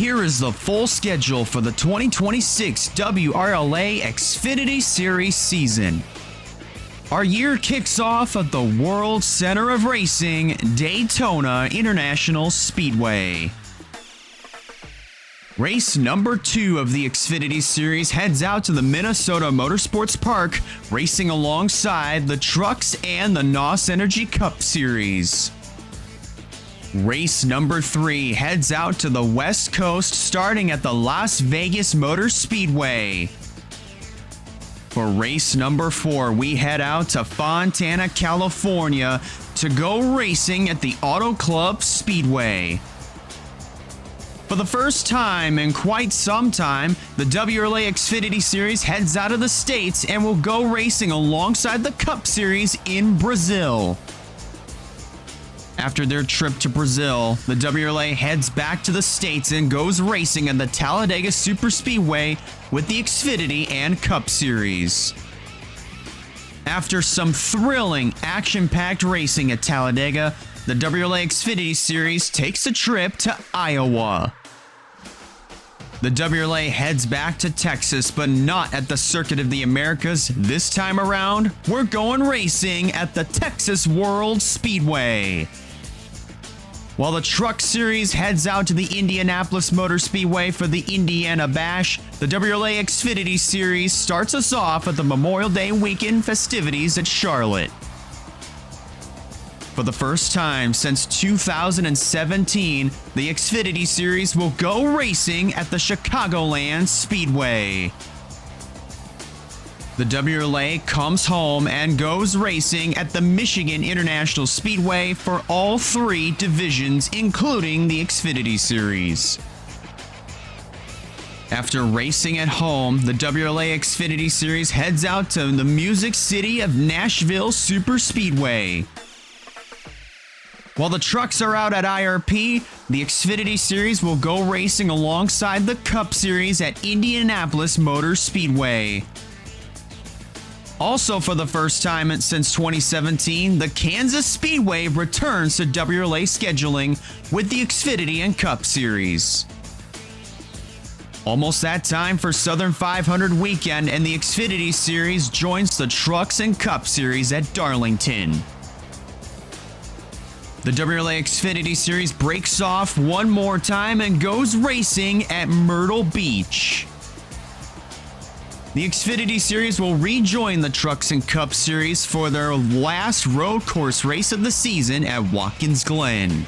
Here is the full schedule for the 2026 WRLA Xfinity Series season. Our year kicks off at the World Center of Racing, Daytona International Speedway. Race number 2 of the Xfinity Series heads out to the Minnesota Motorsports Park, racing alongside the Trucks and the NOS Energy Cup Series. Race number 3 heads out to the West Coast, starting at the Las Vegas Motor Speedway. For race number 4, we head out to Fontana, California to go racing at the Auto Club Speedway. For the first time in quite some time, the WRLA Xfinity Series heads out of the States and will go racing alongside the Cup Series in Brazil. After their trip to Brazil, the WRLA heads back to the States and goes racing at the Talladega Superspeedway with the Xfinity and Cup Series. After some thrilling, action-packed racing at Talladega, the WRLA Xfinity Series takes a trip to Iowa. The WRLA heads back to Texas, but not at the Circuit of the Americas. This time around, we're going racing at the Texas World Speedway. While the Truck Series heads out to the Indianapolis Motor Speedway for the Indiana Bash, the WRLA Xfinity Series starts us off at the Memorial Day weekend festivities at Charlotte. For the first time since 2017, the Xfinity Series will go racing at the Chicagoland Speedway. The WRLA comes home and goes racing at the Michigan International Speedway for all 3 divisions, including the Xfinity Series. After racing at home, the WRLA Xfinity Series heads out to the Music City of Nashville Superspeedway. While the trucks are out at IRP, the Xfinity Series will go racing alongside the Cup Series at Indianapolis Motor Speedway. Also for the first time since 2017, the Kansas Speedway returns to WRLA scheduling with the Xfinity and Cup Series. Almost that time for Southern 500 weekend, and the Xfinity Series joins the Trucks and Cup Series at Darlington. The WRLA Xfinity Series breaks off one more time and goes racing at Myrtle Beach. The Xfinity Series will rejoin the Trucks and Cup Series for their last road course race of the season at Watkins Glen.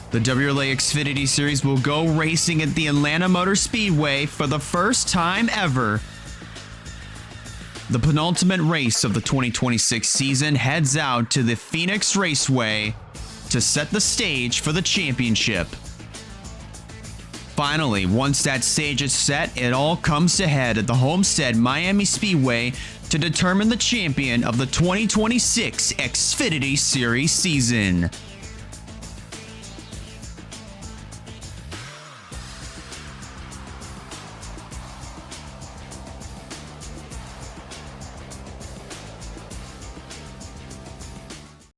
The WRLA Xfinity Series will go racing at the Atlanta Motor Speedway for the first time ever. The penultimate race of the 2026 season heads out to the Phoenix Raceway to set the stage for the championship. Finally, once that stage is set, it all comes to head at the Homestead Miami Speedway to determine the champion of the 2026 Xfinity Series season.